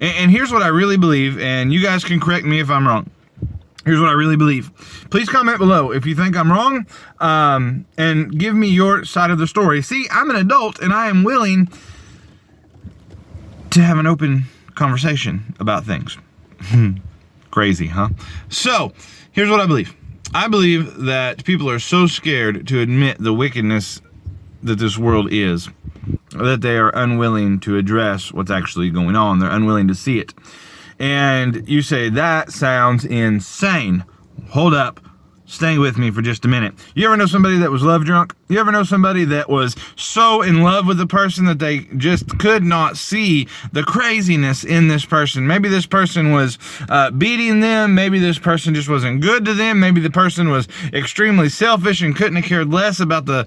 And here's what I really believe, and you guys can correct me if I'm wrong. Here's what I really believe. Please comment below if you think I'm wrong, and give me your side of the story. See, I'm an adult, and I am willing to have an open conversation about things. Crazy, huh? So, here's what I believe. I believe that people are so scared to admit the wickedness that this world is, that they are unwilling to address what's actually going on. They're unwilling to see it. And you say, that sounds insane. Hold up. Stay with me for just a minute. You ever know somebody that was love drunk? You ever know somebody that was so in love with the person that they just could not see the craziness in this person? Maybe this person was beating them. Maybe this person just wasn't good to them. Maybe the person was extremely selfish and couldn't have cared less about the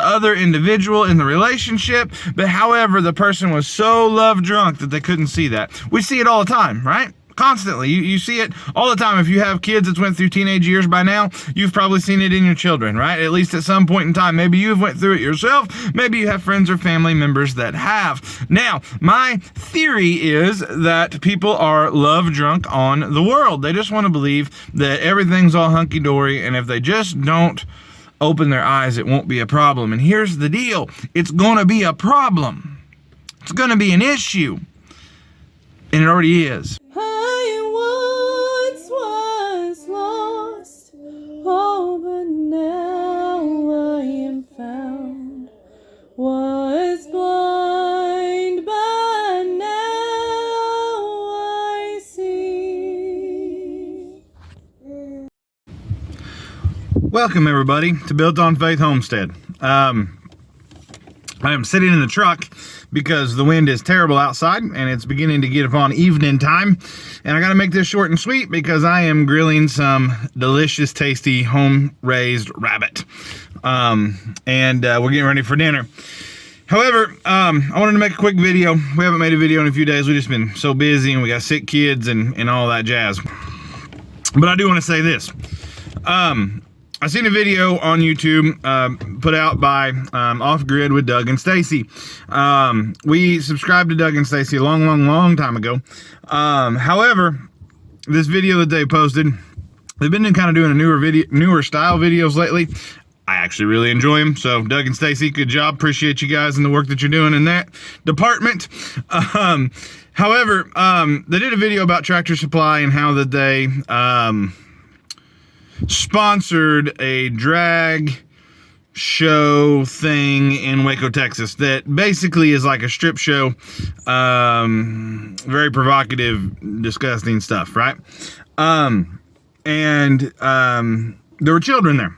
other individual in the relationship. But however, the person was so love drunk that they couldn't see that. We see it all the time, right? Constantly. You see it all the time. If you have kids that's went through teenage years by now, you've probably seen it in your children, right? At least at some point in time. Maybe you've went through it yourself. Maybe you have friends or family members that have. Now, my theory is that people are love drunk on the world. They just want to believe that everything's all hunky-dory, and if they just don't open their eyes, it won't be a problem. And here's the deal. It's going to be a problem. It's going to be an issue. And it already is. Oh, but now I am found. Was blind, but now I see. Welcome, everybody, to Built on Faith Homestead. I am sitting in the truck because the wind is terrible outside and it's beginning to get upon evening time. And I got to make this short and sweet because I am grilling some delicious, tasty, home-raised rabbit. We're getting ready for dinner. However, I wanted to make a quick video. We haven't made a video in a few days. We've just been so busy and we got sick kids and all that jazz. But I do want to say this. I seen a video on YouTube put out by Off Grid with Doug and Stacy. We subscribed to Doug and Stacy a long time ago. However, this video that they posted, they've been kind of doing a newer style videos lately. I actually really enjoy them. So Doug and Stacy, good job. Appreciate you guys and the work that you're doing in that department. However, they did a video about Tractor Supply and how that they sponsored a drag show thing in Waco, Texas that basically is like a strip show. Very provocative, disgusting stuff, right? There were children there.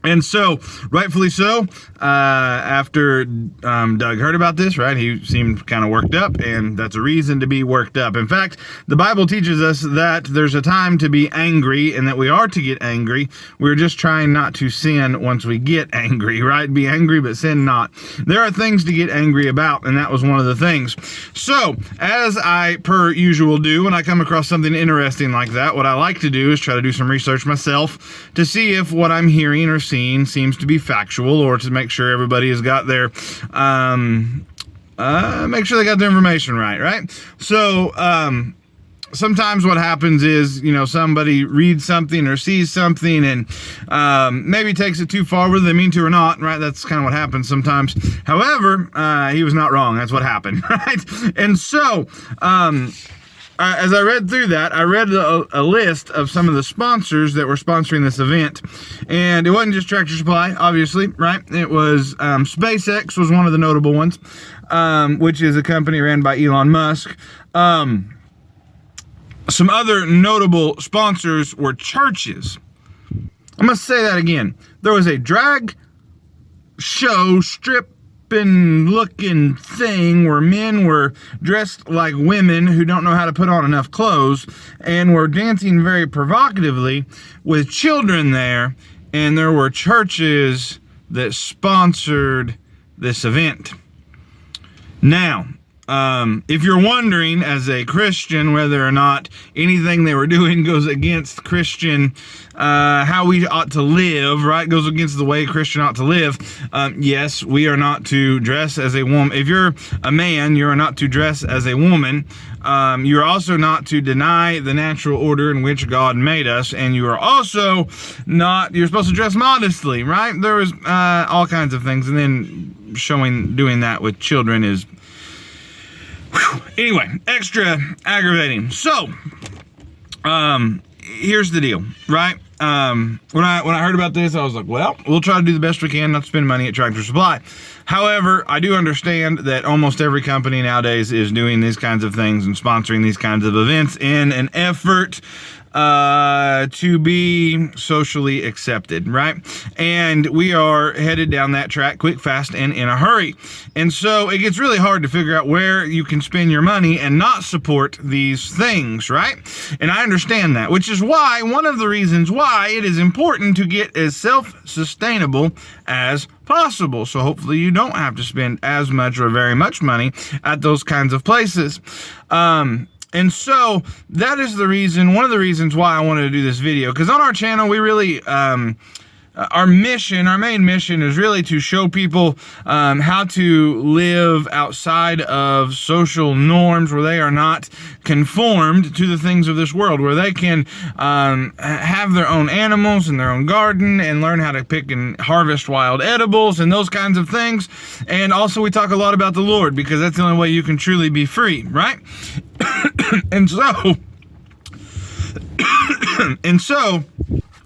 And so, rightfully so, after Doug heard about this, right, he seemed kind of worked up, and that's a reason to be worked up. In fact, the Bible teaches us that there's a time to be angry and that we are to get angry. We're just trying not to sin once we get angry, right? Be angry, but sin not. There are things to get angry about, and that was one of the things. So, as I, per usual, do when I come across something interesting like that, what I like to do is try to do some research myself to see if what I'm hearing or seeing seems to be factual, or to make sure everybody has got their make sure they got their information right. So sometimes what happens is, somebody reads something or sees something and maybe takes it too far, whether they mean to or not, right? That's kind of what happens sometimes. However, he was not wrong. That's what happened, right? And so as I read through that, I read a list of some of the sponsors that were sponsoring this event. And it wasn't just Tractor Supply, obviously, right? It was SpaceX was one of the notable ones, which is a company ran by Elon Musk. Some other notable sponsors were churches. I must say that again. There was a drag show, strip looking thing where men were dressed like women who don't know how to put on enough clothes and were dancing very provocatively with children there, and there were churches that sponsored this event. Now, if you're wondering as a Christian whether or not anything they were doing goes against Christian, how we ought to live, right? Goes against the way a Christian ought to live. Yes, we are not to dress as a woman. If you're a man, you are not to dress as a woman. You're also not to deny the natural order in which God made us, and you are also not, you're supposed to dress modestly, right? There was all kinds of things, and then doing that with children is, whew. Anyway, extra aggravating. So, here's the deal, right? When I heard about this, I was like, well, we'll try to do the best we can not to spend money at Tractor Supply. However, I do understand that almost every company nowadays is doing these kinds of things and sponsoring these kinds of events in an effort to be socially accepted, right? And we are headed down that track quick, fast, and in a hurry. And so it gets really hard to figure out where you can spend your money and not support these things, right? And I understand that, which is why, one of the reasons why it is important to get as self-sustainable as possible. So hopefully you don't have to spend as much or very much money at those kinds of places. And so that is the reason, one of the reasons why I wanted to do this video, because on our channel, we really, our main mission is really to show people how to live outside of social norms where they are not conformed to the things of this world, where they can have their own animals and their own garden and learn how to pick and harvest wild edibles and those kinds of things. And also we talk a lot about the Lord, because that's the only way you can truly be free, right? And so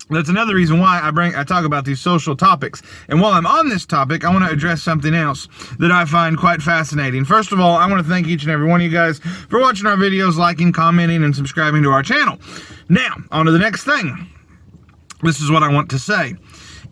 that's another reason why I talk about these social topics. And while I'm on this topic, I want to address something else that I find quite fascinating. First of all, I want to thank each and every one of you guys for watching our videos, liking, commenting, and subscribing to our channel. Now, on to the next thing. This is what I want to say.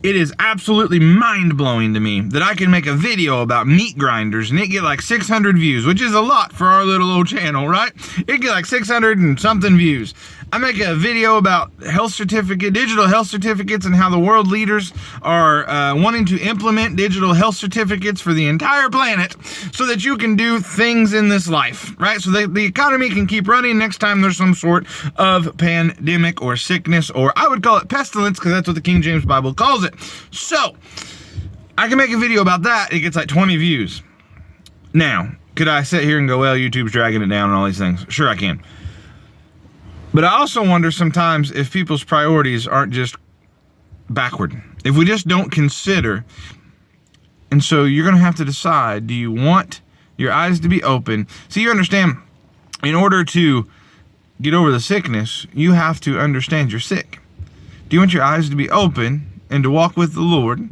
It is absolutely mind-blowing to me that I can make a video about meat grinders and it get like 600 views, which is a lot for our little old channel, right? It get like 600 and something views. I make a video about digital health certificates, and how the world leaders are wanting to implement digital health certificates for the entire planet so that you can do things in this life, right? So that the economy can keep running next time there's some sort of pandemic or sickness, or I would call it pestilence, because that's what the King James Bible calls it. So, I can make a video about that. It gets like 20 views. Now, could I sit here and go, well, YouTube's dragging it down and all these things? Sure, I can. But I also wonder sometimes if people's priorities aren't just backward. If we just don't consider. And so you're going to have to decide, do you want your eyes to be open? So you understand, in order to get over the sickness, you have to understand you're sick. Do you want your eyes to be open and to walk with the Lord?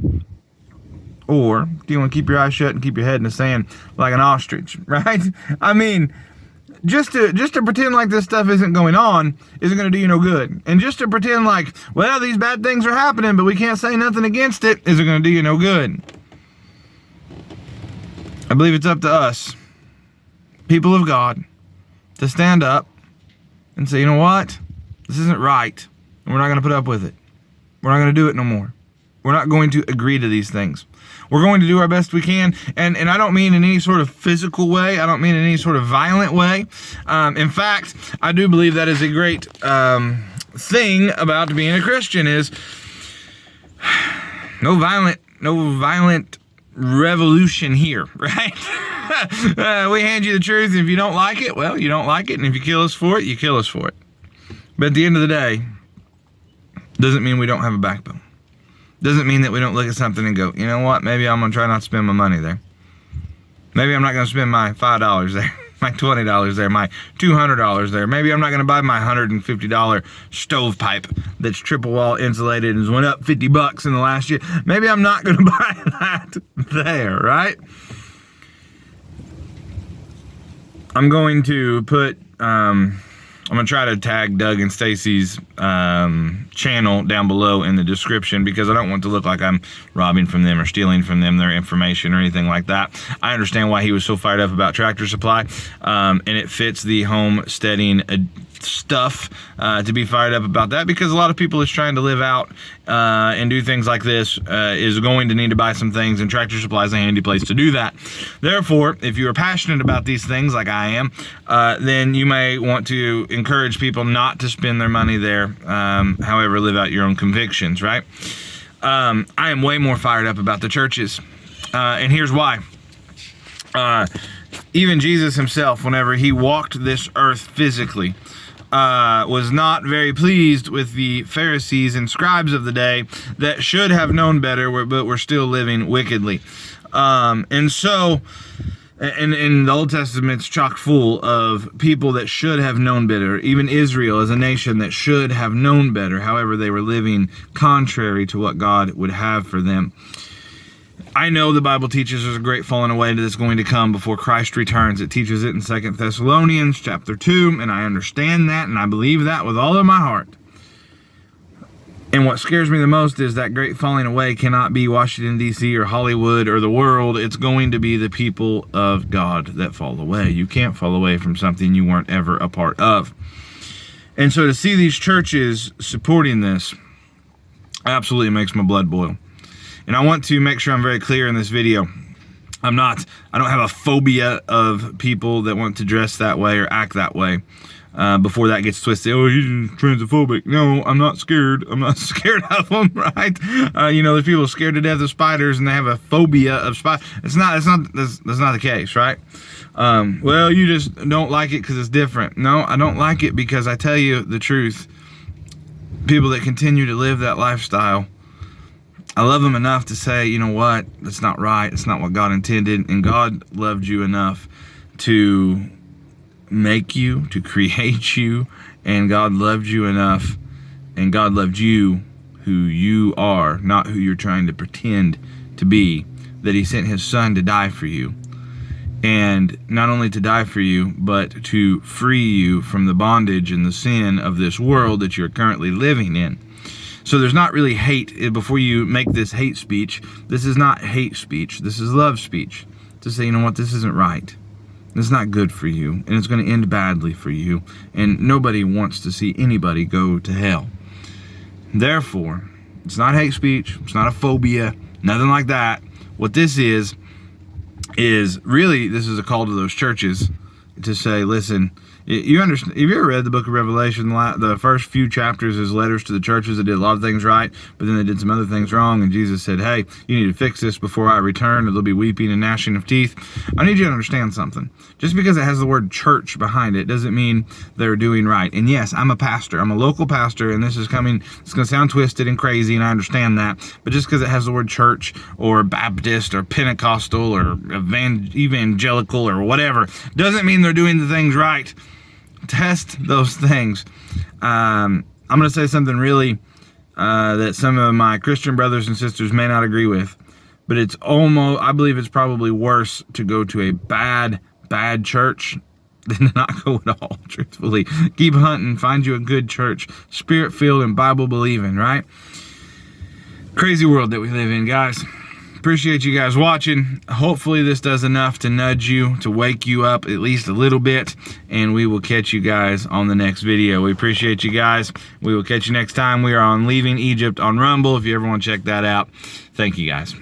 Or do you want to keep your eyes shut and keep your head in the sand like an ostrich, right? I mean, just to pretend like this stuff isn't going on isn't going to do you no good. And just to pretend like, well, these bad things are happening, but we can't say nothing against it, isn't going to do you no good. I believe it's up to us, people of God, to stand up and say, you know what? This isn't right, and we're not going to put up with it. We're not going to do it no more. We're not going to agree to these things. We're going to do our best we can, and I don't mean in any sort of physical way. I don't mean in any sort of violent way. In fact, I do believe that is a great thing about being a Christian is no violent revolution here, right? We hand you the truth, and if you don't like it, well, you don't like it, and if you kill us for it, you kill us for it. But at the end of the day, doesn't mean we don't have a backbone. Doesn't mean that we don't look at something and go, you know what, maybe I'm going to try not to spend my money there. Maybe I'm not going to spend my $5 there, my $20 there, my $200 there. Maybe I'm not going to buy my $150 stovepipe that's triple wall insulated and has went up $50 in the last year. Maybe I'm not going to buy that there, right? I'm going to put I'm going to try to tag Doug and Stacy's channel down below in the description, because I don't want to look like I'm robbing from them or stealing from them their information or anything like that. I understand why he was so fired up about Tractor Supply, and it fits the homesteading stuff to be fired up about that, because a lot of people is trying to live out and do things like this is going to need to buy some things, and Tractor Supply is a handy place to do that. Therefore, if you are passionate about these things like I am, then you may want to encourage people not to spend their money there. However, live out your own convictions, right? I am way more fired up about the churches, and here's why. Even Jesus himself, whenever he walked this earth physically, was not very pleased with the Pharisees and scribes of the day that should have known better, but were still living wickedly. And so, in the Old Testament's chock full of people that should have known better. Even Israel is a nation that should have known better. However, they were living contrary to what God would have for them. I know the Bible teaches there's a great falling away that's going to come before Christ returns. It teaches it in 2 Thessalonians chapter 2, and I understand that, and I believe that with all of my heart. And what scares me the most is that great falling away cannot be Washington, D.C. or Hollywood or the world. It's going to be the people of God that fall away. You can't fall away from something you weren't ever a part of. And so to see these churches supporting this absolutely makes my blood boil. And I want to make sure I'm very clear in this video. I don't have a phobia of people that want to dress that way or act that way. Before that gets twisted, oh, he's transphobic. No, I'm not scared. I'm not scared of them, right? There's people scared to death of spiders and they have a phobia of spiders. That's not the case, right? Well, you just don't like it because it's different. No, I don't like it because I tell you the truth. People that continue to live that lifestyle, I love them enough to say, you know what? That's not right. It's not what God intended. And God loved you enough to make you, to create you. And God loved you enough. And God loved you, who you are, not who you're trying to pretend to be, that he sent his son to die for you. And not only to die for you, but to free you from the bondage and the sin of this world that you're currently living in. So there's not really hate. Before you make this hate speech, this is not hate speech. This is love speech. To say, you know what, this isn't right. This is not good for you, and it's going to end badly for you. And nobody wants to see anybody go to hell. Therefore, it's not hate speech. It's not a phobia. Nothing like that. What this is really, this is a call to those churches to say, listen, you understand? Have you ever read the book of Revelation? The first few chapters is letters to the churches that did a lot of things right, but then they did some other things wrong, and Jesus said, hey, you need to fix this before I return, or there'll be weeping and gnashing of teeth. I need you to understand something. Just because it has the word church behind it doesn't mean they're doing right. And yes, I'm a pastor. I'm a local pastor, and it's going to sound twisted and crazy, and I understand that, but just because it has the word church or Baptist or Pentecostal or evangelical or whatever doesn't mean they're doing the things right. Test those things. I'm going to say something really that some of my Christian brothers and sisters may not agree with, but I believe it's probably worse to go to a bad church than to not go at all, truthfully. Keep hunting, find you a good church, spirit-filled and Bible-believing, right? Crazy world that we live in, guys. Appreciate you guys watching. Hopefully this does enough to nudge you, to wake you up at least a little bit, and we will catch you guys on the next video. We appreciate you guys. We will catch you next time. We are on Leaving Egypt on Rumble if you ever want to check that out. Thank you guys.